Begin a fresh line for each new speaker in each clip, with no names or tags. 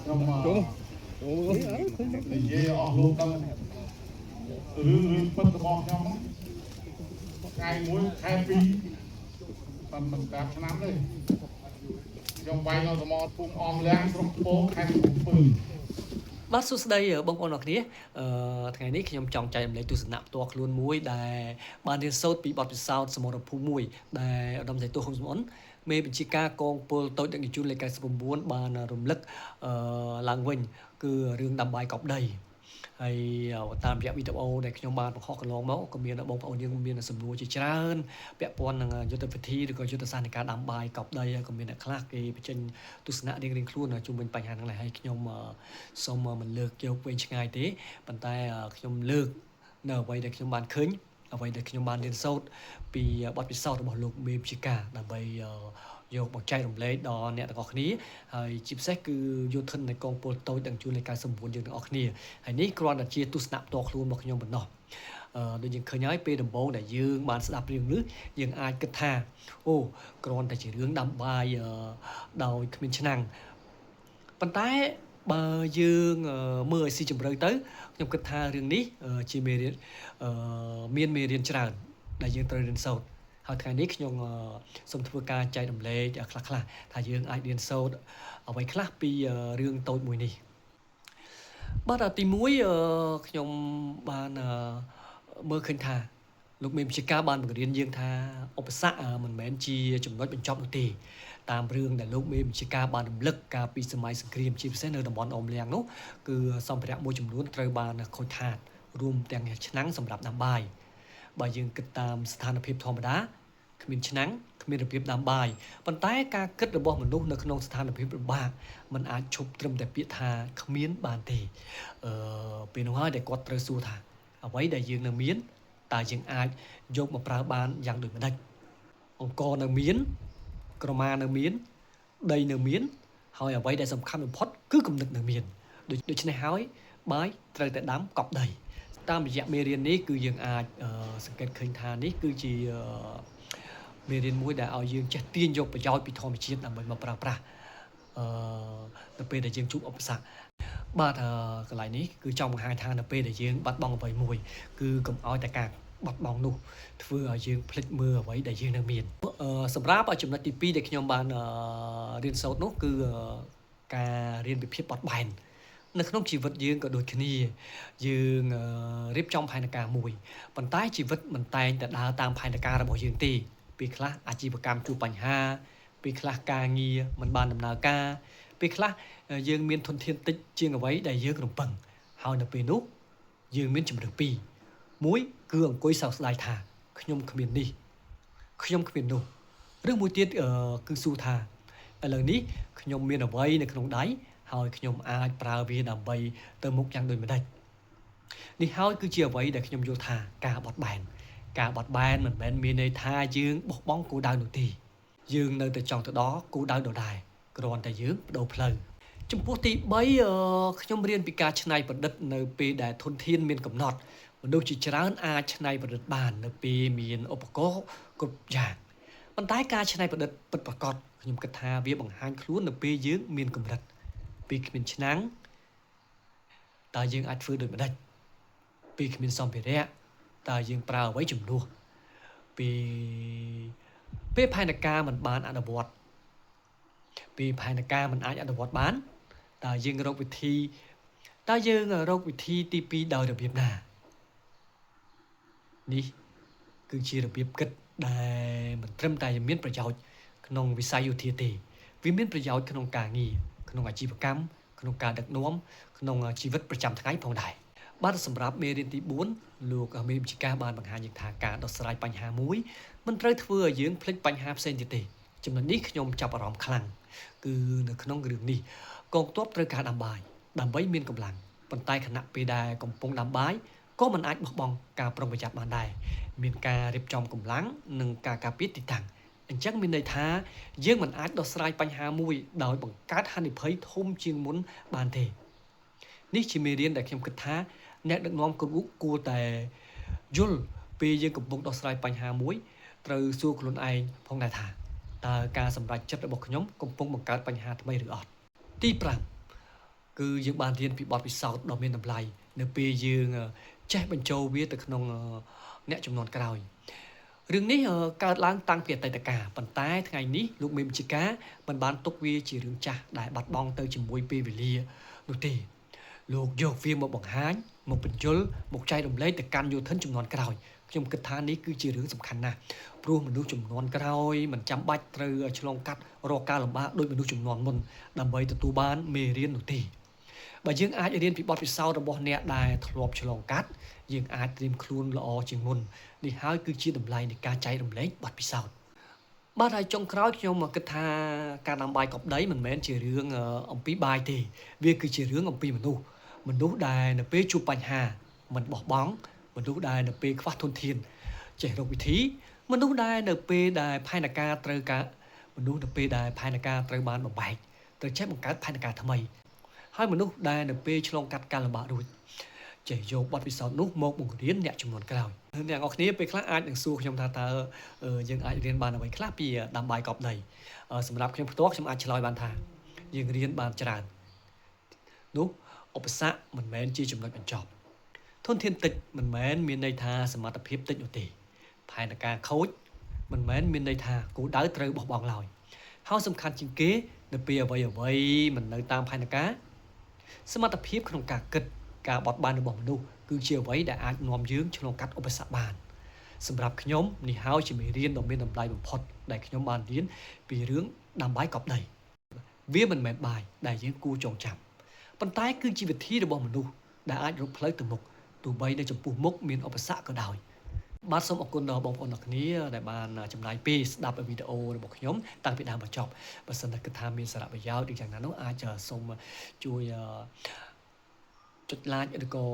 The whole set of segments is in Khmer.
trong dây ở luôn tâm lương phân bón trong ngày muối khai phi phần mình cả năm đây trong vay nó mò phun om láng trong phố khai phun
បាទសួស្តីបងប្អូនអរគ្នាថ្ងៃនេះខ្ញុំចង់ចែករំលែកទស្សនៈផ្ទាល់ខ្លួនមួយដែលបានរៀនសូត្រពីបទពិសោធន៍សមរភូមិមួយដែលឧត្តមសេនីយ៍តួហ៊ុនសំអនមេបញ្ជាការកងពលតូចដឹកជញ្ជូនលេខ99បានរំលឹកឡើងវិញគឺរឿងដាំបាយកប់ដីហើយតាមរយៈវីដេអូដែលខ្ញុំបានបង្ហោះកន្លងមកក៏មានបងប្អូនយើងមានសំណួរជាច្រើនពាក់ព័ន្ធនឹងយុទ្ធវិធីឬក៏យុទ្ធសាស្ត្រនៃការដាំបាយកប់ដីហើយក៏មានអ្នកខ្លះគេបញ្ចេញទស្សនៈរៀងៗខ្លួនជុំវិញបញ្ហាហ្នឹងដែរហើយខ្ញុំសូមមិនលើកយកវិញឆ្ងាយទេប៉ុន្តែខ្ញុំលើកនៅអ្វីដែលខ្ញុំបានឃើញអ្វីដែលខ្ញុំបានរៀនសូត្រពីបទពិសោធន៍របស់លោកមេព្យាការដើម្បីយកមកចែករំលែកដល់អ្នកទាំងអស់គ្នាហើយជាពិសេសគឺយោធិននៃកងពលតូចដឹកជញ្ជូនលេខ99យើងទាំងអស់គ្នាហើយនេះគ្រាន់តែជាទស្សនៈផ្ទាល់ខ្លួនរបស់ខ្ញុំប៉ុណ្ណោះដូចយើងឃើញហើយពេលដំបូងដែលយើងបានស្ដាប់រឿងនេះយើងអាចគិតថាអូគ្រាន់តែជារឿងដាំបាយដោយគ្មានឆ្នាំងប៉ុន្តែបើយើងមើលឲ្យស៊ីជម្រៅទៅខ្ញុំគិតថារឿងនេះជាមេរៀនមានមេរៀនច្រើនដែលយើងត្រូវរៀនសូត្រហើយថ្ងៃនេះខ្ញុំសូមធ្វើការចែករំលែកខ្លះៗថាយើងអាចរៀនសូត្រអ្វីខ្លះពីរឿងតូចមួយនេះបាទទី1ខ្ញុំបានមើលឃើញថាលោកមេបញ្ជាការបានបង្រៀនយើងថាឧបសគ្គមិនមែនជាចំណុចបញ្ចប់នោះទេតាមរឿងដែលលោកមេបញ្ជាការបានរំលឹកកាលពីសម័យសង្គ្រាមជាពិសេសនៅតំបន់អមលៀងនោះគឺសម្ភារៈមួយចំនួនត្រូវបានខូចខាតរួមទាំងឆ្នាំងសម្រាប់ដាំបាយបើយើងគិតតាមស្ថានភាពធម្មតាគ្មានឆ្នាំងគ្មានរបៀបដាំបាយប៉ុន្តែការគិតរបស់មនុស្សនៅក្នុងស្ថានភាពលំបាកมันអាចឈប់ត្រឹមតែពាក្យថាគ្មានបានទេពេលនោះហើយដែលគាត់ត្រូវសួរថាអ្វីដែលយើងនៅមានតើយើងអាចយកមកប្រើបានយ៉ាងដូចម្ដេចអង្គនៅមានក្រមានៅមានដីនៅមានហើយអ្វីដែលសំខាន់បំផុតគឺគំនិតនៅមានដូច្នេះហើយបាយត្រូវតែដាំកប់ដីតាមរយៈមេរៀននេះគឺយើងអាចសង្កេតឃើញថានេះគឺជាមេរៀនមួយដែលឲ្យយើងចេះទាញយកប្រយោជន៍ពីធម្មជាតិដើម្បីមកប្រើប្រាស់នៅពេលដែលយើងជួបឧបសគ្គបាទកន្លែងនេះគឺចង់បង្ហាញថានៅពេលដែលយើងបាត់បង់អ្វីមួយគឺកុំឲ្យតែការបាត់បង់នោះធ្វើឲ្យយើងភ្លេចមើលអ្វីដែលយើងនៅមានសម្រាប់ចំណុចទី2ដែលខ្ញុំបានរៀនសូត្រនោះគឺការរៀនពីភាពបត់បែននៅក្នុងជីវិតយើងក៏ដូចគ្នាយើងរៀបចំផែនការមួយប៉ុន្តែជីវិតមិនតែងតែដើរតាមផែនការរបស់យើងទេពេលខ្លះអាជីវកម្មជួបបញ្ហាពេលខ្លះការងារមិនបានដំណើរការពេលខ្លះយើងមានធនធានតិចជាងអ្វីដែលយើងរំពឹងហើយនៅពេលនោះយើងមានជំរើសពីរមួយគឺអង្គុយសោកស្ដាយថាខ្ញុំគ្មាននេះខ្ញុំគ្មាននោះឬមួយទៀតគឺសួរថាឥឡូវនេះខ្ញុំមានអ្វីនៅក្នុងដៃហើយខ្ញុំអាចប្រើវាដើម្បីទៅមុខយ៉ាងដូចម្ដេចនេះហើយគឺជាអ្វីដែលខ្ញុំយល់ថាការបត់បែនមិនមែនមានន័យថាយើងបោះបង់គោលដៅនោះទេយើងនៅតែចង់ទៅដល់គោលដៅដដែលគ្រាន់តែយើងបដូរផ្លូវចំពោះទី3ខ្ញុំរៀនពីការច្នៃប្រឌិតនៅពេលដែលធនធានមានកំណត់មនុស្សជាច្រើនអាចច្នៃប្រឌិតបាននៅពេលមានឧបករណ៍គ្រប់យ៉ាងប៉ុន្តែការច្នៃប្រឌិតពិតប្រាកដខ្ញុំគិតថាវាបង្ហាញខ្លួននៅពេលយើងមានកម្រិតពេលគ្មានឆ្នាំងតើយើងអាចធ្វើដូចម្ដេចពេលគ្មានសម្ភារៈតើយើងប្រើអ្វីជំនួសពេលផែនការមិនបានអនុវត្តពេលផែនការមិនអាចអនុវត្តបានតើយើងរកវិធីទី2ដោយរបៀបណានេះគឺជារបៀបគិតដែលមិនត្រឹមតែមានប្រយោជន៍ក្នុងវិស័យយោធាទេវាមានប្រយោជន៍ក្នុងការងារក្នុងអាជីវកម្មក្នុងការដឹកនាំក្នុងជីវិតប្រចាំថ្ងៃផងដែរបាទសម្រាប់មេរៀនទី4លោកមេបញ្ជាការបានបង្ហាញយើងថាការដោះស្រាយបញ្ហាមួយមិនត្រូវធ្វើឲ្យយើងភ្លេចបញ្ហាផ្សេងទៀតទេចំណុចនេះខ្ញុំចាប់អារម្មណ៍ខ្លាំងគឺនៅក្នុងរឿងនេះកងទ័ពត្រូវការដាំបាយដើម្បីមានកម្លាំងប៉ុន្តែខណៈពេលដែលកំពុងដាំបាយក៏មិនអាចបោះបង់ការប្រុងប្រយ័ត្នបានដែរមានការរៀបចំកម្លាំងនិងការការពារទីតាំងអញ្ចឹងមានន័យថាយើងមិនអាចដោះស្រាយបញ្ហាមួយដោយបង្កើតហានិភ័យធំជាងមុនបានទេនេះជាមេរៀនដែលខ្ញុំគិតថាអ្នកដឹកនាំគ្រប់រូបគួរតែយល់ពេលយើងកំពុងដោះស្រាយបញ្ហាមួយត្រូវសួរខ្លួនឯងផងដែរថាតើការសម្រេចចិត្តរបស់ខ្ញុំកំពុងបង្កើតបញ្ហាថ្មីឬអត់ ទី5គឺយើងបានរៀនពីបទពិសោធន៍ដ៏មានតម្លៃនៅពេលយើងចេះបញ្ចូលវាទៅក្នុងអ្នកចំនួនក្រោយរឿងនេះកើតឡើងតាំងពីអតីតកាលប៉ុន្តែថ្ងៃនេះលោកមេបញ្ជាការមិនបានទុកវាជារឿងចាស់ដែលបាត់បង់ទៅជាមួយពេលវេលានោះទេលោកយកវាមកបង្ហាញមកបញ្យលមកចែករំលែកទៅកាន់យុវជនចំនួនក្រោយខ្ញុំគិតថានេះគឺជារឿងសំខាន់ណាស់ព្រោះមនុស្សចំនួនក្រោយមិនចាំបាច់ត្រូវឆ្លងកាត់រកការលំបាកដោយមនុស្សចំនួនមុនដើម្បីទទួលបានមេរៀននោះទេបើយើងអាចរៀនពីបទពិសោធន៍របស់អ្នកដែលធ្លាប់ឆ្លងកាត់យើងអាចត្រៀមខ្លួនល្អជាងមុននេះហើយគឺជាតម្លៃនៃការចែករំលែកបទពិសោធន៍បាទហើយចុងក្រោយខ្ញុំគិតថាការដាំបាយកប់ដីមិនមែនជារឿងអំពីបាយទេវាគឺជារឿងអំពីមនុស្សដែលនៅពេលជួបបញ្ហាមិនបោះបង់មនុស្សដែលនៅពេលខ្វះធនធានចេះរកវិធីមនុស្សដែលនៅពេលដែលផែនការត្រូវបានបំបែកត្រូវចេះបង្កើតផែនការថ្មីហើយមនុស្សដែលនៅពេលឆ្លងកាត់ការលំបាករួចចេះយកបទពិសោធន៍នោះមកបង្រៀនអ្នកចំនួនក្រោយអ្នកនរគ្នាពេលខ្លះអាចនឹងសួរខ្ញុំថាតើយើងអាចរៀនបានអ្វីខ្លះពីដាំបាយកប់ដីសម្រាប់ខ្ញុំផ្ទាល់ខ្ញុំអាចឆ្លើយបានថាយើងរៀនបានច្រើននោះឧបសគ្គមិនមែនជាចំណុចបញ្ចប់ធនធានតិចមិនមែនមានន័យថាសមត្ថភាពតិចនោះទេផែនការខូចមិនមែនមានន័យថាគោលដៅត្រូវបោះបង់ឡើយហើយសំខាន់ជាងគេនៅពេលអ្វីមិននៅតាមផែនការសមត្ថភាពក្នុងការគិតការបត់បែនរបស់មនុស្សគឺជាអ្វីដែលអាចនាំយើងឆ្លងកាត់ឧបសគ្គបានសម្រាប់ខ្ញុំនេះហើយជាមេរៀនដ៏មានតម្លៃបំផុតដែលខ្ញុំបានរៀនពីរឿងដាំបាយកប់ដីវាមិនមែនបាយដែលយើងគួរចងចាំប៉ុន្តែគឺជាវិធីរបស់មនុស្សដែលអាចរកផ្លូវទៅមុខទោះបីនៅចំពោះមុខមានឧបសគ្គក៏ដោយបាទសូមអរគុណដល់បងប្អូនទាំងគ្នាដែលបានចំណាយពេលស្ដាប់វីដេអូរបស់ខ្ញុំតាំងពីដើមដល់ចប់បើសិនតែគិតថាមានសារៈប្រយោជន៍ឬយ៉ាងណានោះអាចសូមជួយចុច like ឬក៏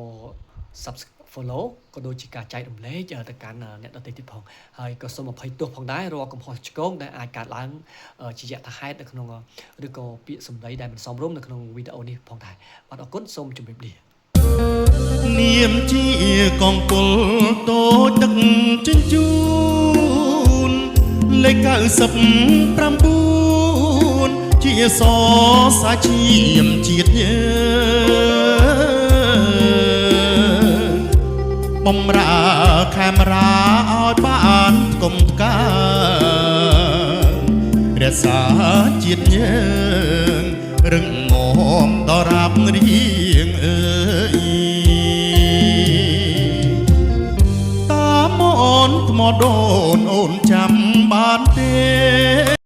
follow ក៏ដូចជាការចែករំលែកទៅកាន់អ្នកដទៃទៀតផងហើយក៏សូមអភ័យទោសផងដែររាល់កំហុសឆ្គងដែលអាចកើតឡើងជាយថាហេតុនៅក្នុងឬក៏ពាក្យសម្ដីដែលមិនសមរម្យនៅក្នុងវីដេអូនេះផងដែរបាទអរគុណសូមជម្រាបលា
នាមជាកងពលតូចទឹកជញ្ជូនលេខ99ជាសសាឈាមជាតិយើងបំរើខេមរាឲ្យបានគុំការរក្សាជាតិយើងរឹងមាំដល់រាបរៀងអើយតាមអូនថ្មដូនអូនចាំបានទេ